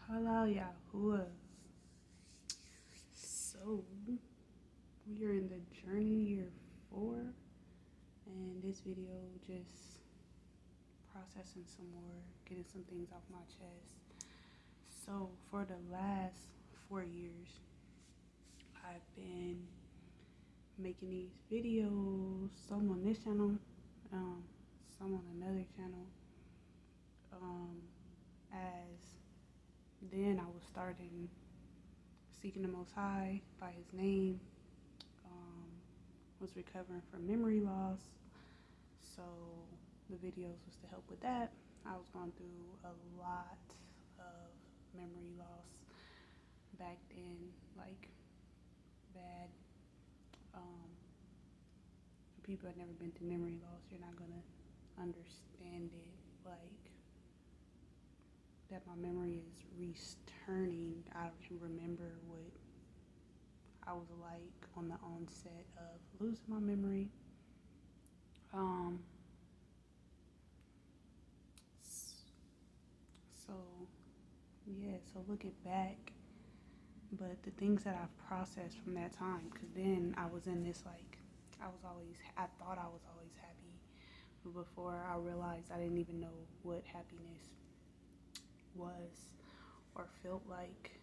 Halal Yahuwah. So, we are in the journey year 4, and this video just processing some more, getting some things off my chest. So, for the last 4 years, I've been making these videos, some on this channel, some on another channel. As then I was starting seeking the Most High by His name, was recovering from memory loss, so the videos was to help with that. I was going through a lot of memory loss back then, like bad. For people that never been through memory loss, you're not gonna understand it, like that my memory is returning. I can remember what I was like on the onset of losing my memory. So looking back, but the things that I've processed from that time, because then I was in this, like, I thought I was always happy, but before I realized I didn't even know what happiness was or felt like.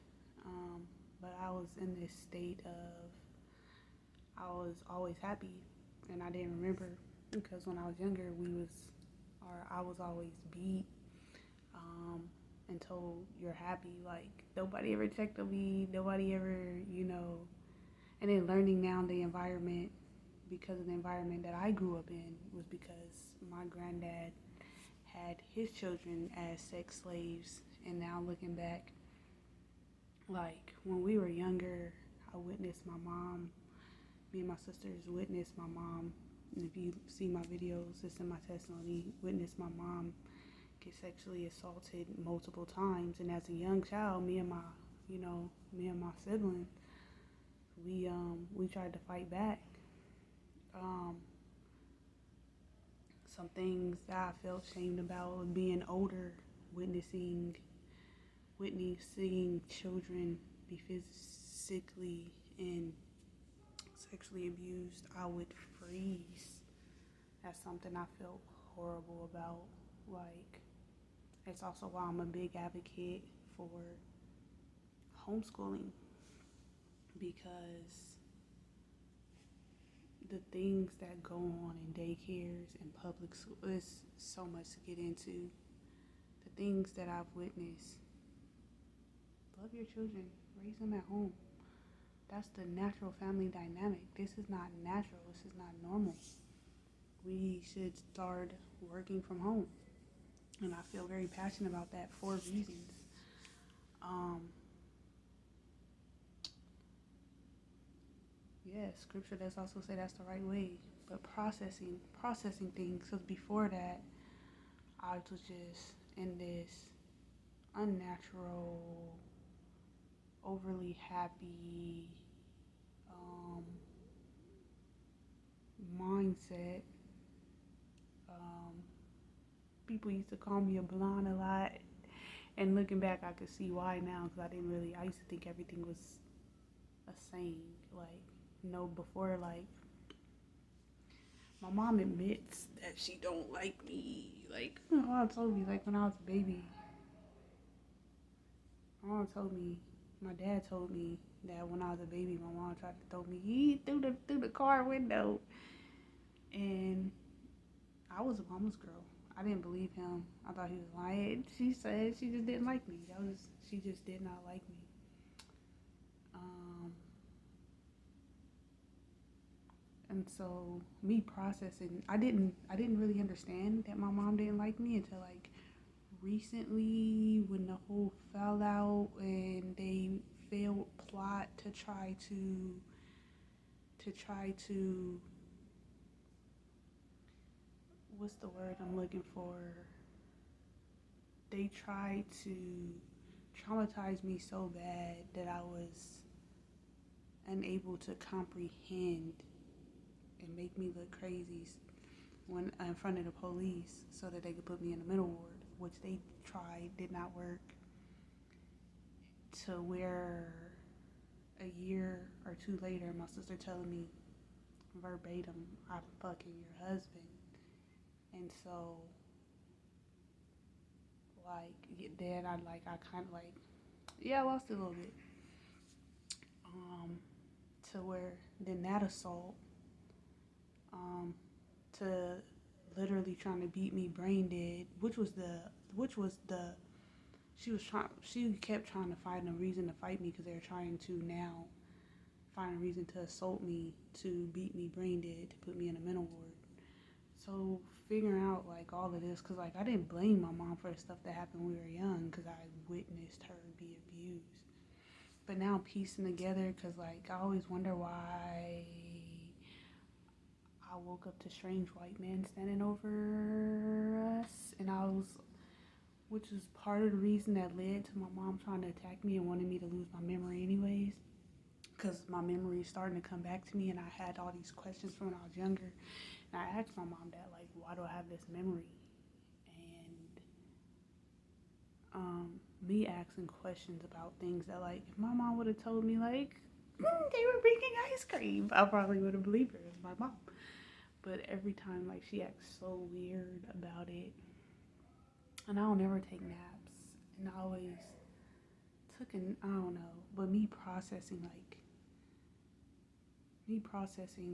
But I was in this state of, I was always happy, and I didn't remember, because when I was younger, I was always beat, and told you're happy. Like, nobody ever checked on me, nobody ever, and then learning now the environment, because of the environment that I grew up in, was because my granddad had his children as sex slaves. And now looking back, like, when we were younger, I witnessed my mom, me and my sisters witnessed my mom, and if you see my videos, it's in my testimony, witnessed my mom get sexually assaulted multiple times. And as a young child, me and my siblings, we tried to fight back. Some things that I felt shamed about being older, witnessing children be physically and sexually abused. I would freeze. That's something I felt horrible about. Like, it's also why I'm a big advocate for homeschooling, because the things that go on in daycares and public school, is so much to get into. The things that I've witnessed. Love your children, raise them at home. That's the natural family dynamic. This is not natural. This is not normal. We should start working from home. And I feel very passionate about that for reasons. Scripture does also say that's the right way. But processing things. Because before that, I was just in this unnatural, overly happy mindset. People used to call me a blonde a lot, and looking back, I could see why now, because I used to think everything was a saying. Like, before, like, my mom admits that she don't like me. Like, my mom told me, like, when I was a baby, my dad told me that when I was a baby, my mom tried to throw me through the car window, and I was a mama's girl. I didn't believe him. I thought he was lying. She said she just didn't like me. She just did not like me. And so me processing, I didn't really understand that my mom didn't like me until, like, recently, when the whole fallout and they failed plot to try to what's the word I'm looking for? They tried to traumatize me so bad that I was unable to comprehend and make me look crazy when in front of the police, so that they could put me in the middle ward, which they tried, did not work. to where a year or two later, my sister telling me verbatim, I'm fucking your husband. And so, like, then I kind of like, yeah, I lost it a little bit. To where then that assault, to literally trying to beat me brain dead, she kept trying to find a reason to fight me because they're trying to now find a reason to assault me, to beat me brain dead, to put me in a mental ward. So figuring out like all of this, because like I didn't blame my mom for the stuff that happened when we were young, because I witnessed her be abused. But now piecing together, because like I always wonder why I woke up to strange white men standing over us, which is part of the reason that led to my mom trying to attack me and wanted me to lose my memory anyways, because my memory is starting to come back to me, and I had all these questions from when I was younger, and I asked my mom that, like, why do I have this memory? And me asking questions about things that, like, if my mom would have told me, like, they were bringing ice cream, I probably would have believed her. It was my mom. But every time, like, she acts so weird about it, and I don't ever take naps, and I always I don't know, but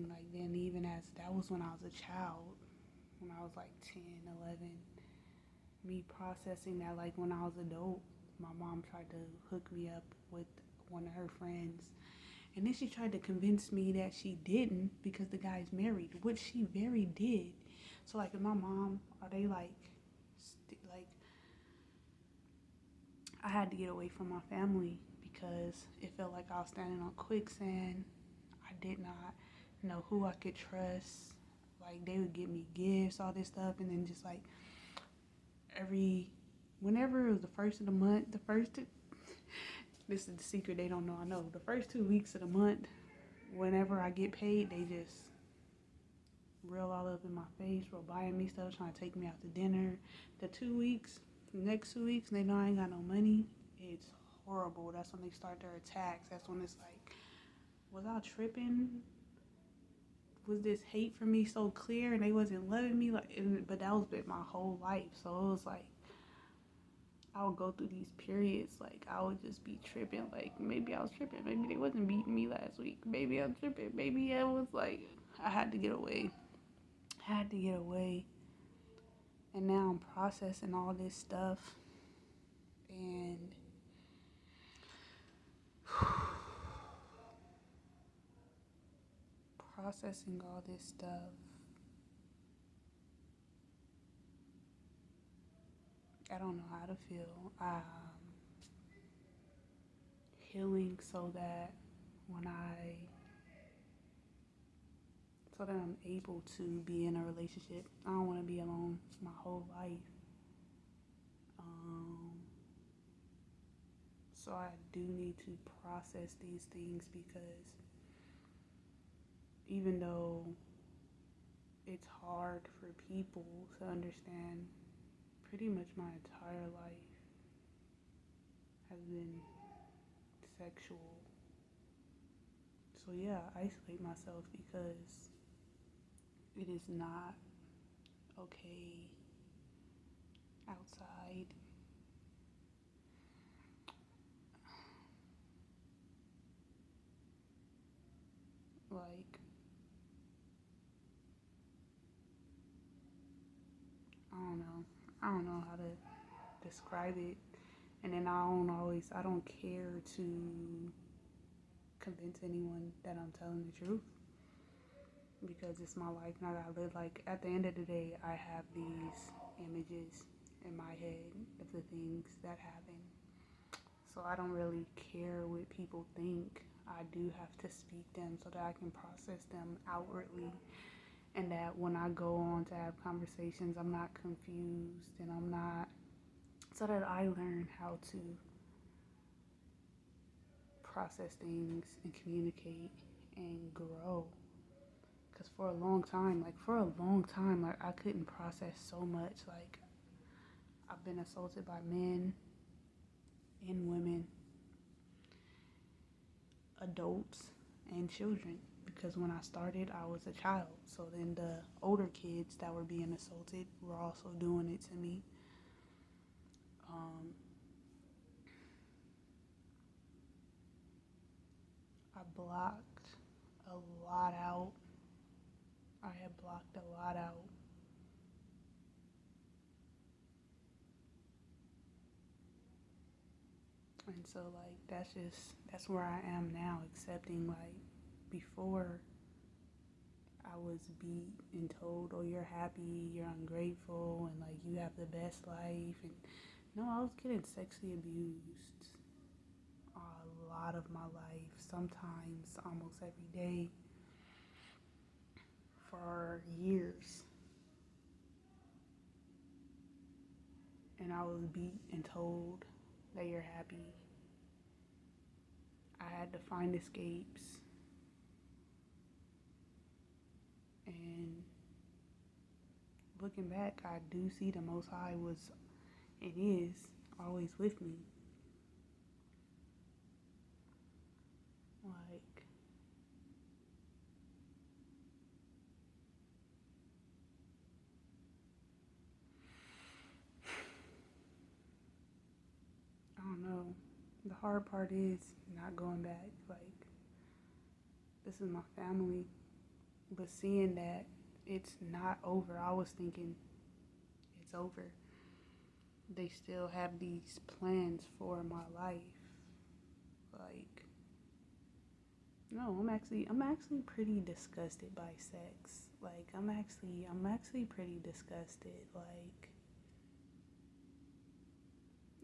like then, even as that was when I was a child, when I was like 10, 11, me processing that, like, when I was adult, my mom tried to hook me up with one of her friends, and then she tried to convince me that she didn't because the guy's married, which she very did. So like, if my mom, are they like I had to get away from my family because it felt like I was standing on quicksand. I did not know who I could trust. Like, they would give me gifts, all this stuff, and then just like whenever it was the first of the month, this is the secret they don't know I know. The first 2 weeks of the month, whenever I get paid, they just real all up in my face, real buying me stuff, trying to take me out to dinner. The next 2 weeks, they know I ain't got no money. It's horrible. That's when they start their attacks. That's when it's like, was I tripping? Was this hate for me so clear and they wasn't loving me? But that was been my whole life. So it was like, I would go through these periods, like I would just be tripping. Like, maybe I was tripping. Maybe they wasn't beating me last week. Maybe I'm tripping. Maybe it was like, I had to get away. And now I'm processing all this stuff, and processing all this stuff, I don't know how to feel. Healing so that I'm able to be in a relationship. I don't want to be alone my whole life. So I do need to process these things, because even though it's hard for people to understand, pretty much my entire life has been sexual. So yeah, I isolate myself because it is not okay outside. Like, I don't know how to describe it. And then I don't care to convince anyone that I'm telling the truth, because it's my life and I gotta live. Like, at the end of the day, I have these images in my head of the things that happen. So I don't really care what people think. I do have to speak them so that I can process them outwardly, and that when I go on to have conversations, I'm not confused, and so that I learn how to process things and communicate and grow. Because for a long time, like, I couldn't process so much. Like, I've been assaulted by men and women, adults and children, because when I started, I was a child. So then the older kids that were being assaulted were also doing it to me. Um, I blocked a lot out. I had blocked a lot out. And so, like, that's where I am now, accepting, like, before I was beat and told, oh, you're happy, you're ungrateful, and, like, you have the best life. And no, I was getting sexually abused a lot of my life, sometimes almost every day, for years. And I was beat and told that you're happy. I had to find escapes. And looking back, I do see the Most High was and is always with me. Like, I don't know. The hard part is not going back. Like, this is my family. But seeing that it's not over, I was thinking it's over. They still have these plans for my life. Like, no, I'm actually pretty disgusted by sex. Like, I'm actually pretty disgusted. Like,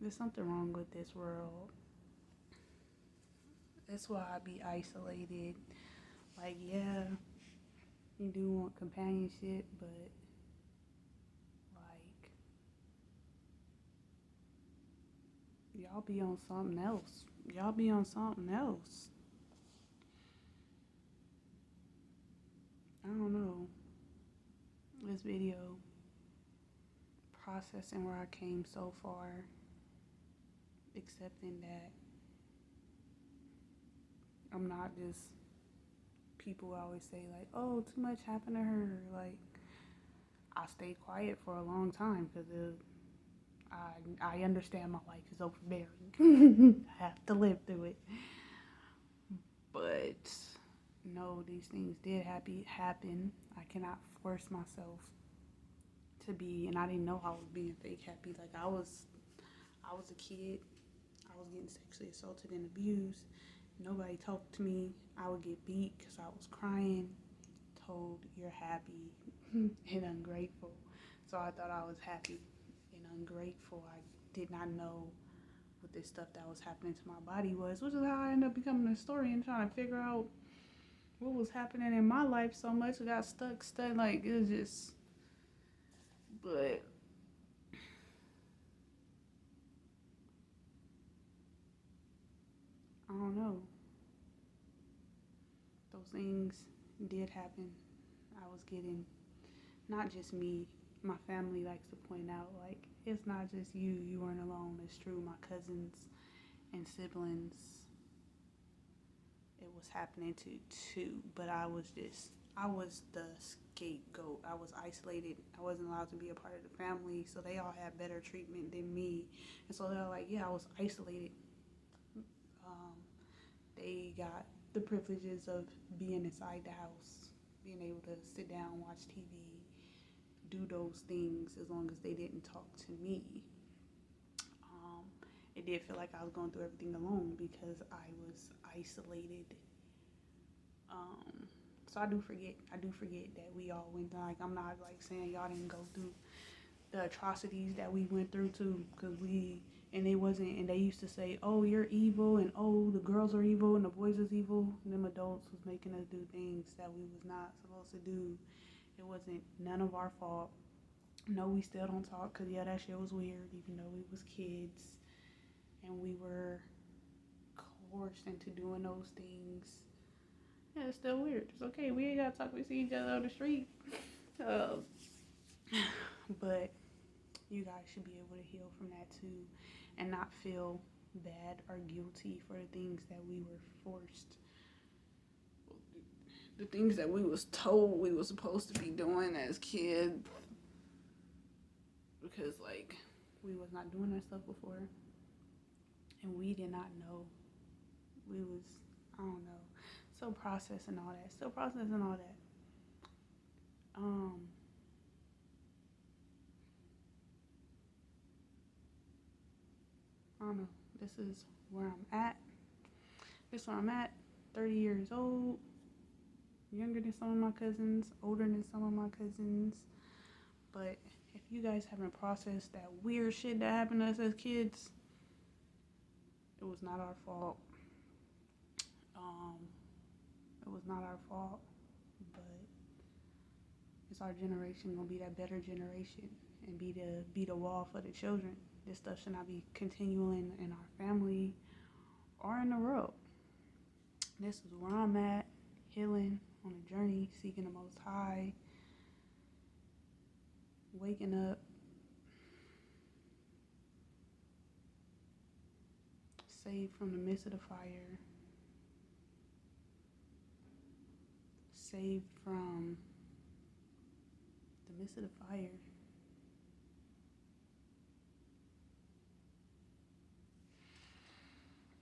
there's something wrong with this world. That's why I be isolated. Like, yeah, you do want companionship, but like, y'all be on something else. Y'all be on something else. I don't know. This video, processing where I came so far, accepting that I'm not just, people always say, like, oh, too much happened to her. Like, I stayed quiet for a long time because I understand my life is overbearing. I have to live through it. But no, these things did happen. I cannot force myself to be, and I didn't know I was being fake happy. Like, I was a kid. I was getting sexually assaulted and abused. Nobody talked to me. I would get beat because I was crying, told you're happy and ungrateful. So I thought I was happy and ungrateful. I did not know what this stuff that was happening to my body was, which is how I ended up becoming a historian, trying to figure out what was happening in my life so much. I got stuck, like, it was just, but I don't know. Those things did happen. I was getting, not just me, my family likes to point out, like, it's not just you weren't alone. It's true, my cousins and siblings, it was happening to too. But I was the scapegoat. I was isolated. I wasn't allowed to be a part of the family, so they all had better treatment than me. And so they're like, yeah, I was isolated. They got the privileges of being inside the house, being able to sit down, watch TV, do those things as long as they didn't talk to me. It did feel like I was going through everything alone because I was isolated. So I do forget that we all went through. Like, I'm not like saying y'all didn't go through the atrocities that we went through too, because and it wasn't, and they used to say, oh, you're evil, and oh, the girls are evil and the boys is evil, and them adults was making us do things that we was not supposed to do. It wasn't none of our fault. No, we still don't talk because, yeah, that shit was weird, even though we was kids and we were coerced into doing those things. Yeah, it's still weird. It's okay. We ain't gotta talk. We see each other on the street. But you guys should be able to heal from that too, and not feel bad or guilty for the things that we were forced the things that we was told we was supposed to be doing as kids, because like we was not doing that stuff before, and we did not know. We was, I don't know, still processing all that. I don't know. This is where I'm at. 30 years old, younger than some of my cousins, older than some of my cousins. But if you guys haven't processed that weird shit that happened to us as kids, it was not our fault. It was not our fault, but it's our generation gonna be that better generation and be the wall for the children. This stuff should not be continuing in our family or in the world. This is where I'm at, healing on a journey, seeking the Most High, waking up, saved from the midst of the fire, saved from the midst of the fire.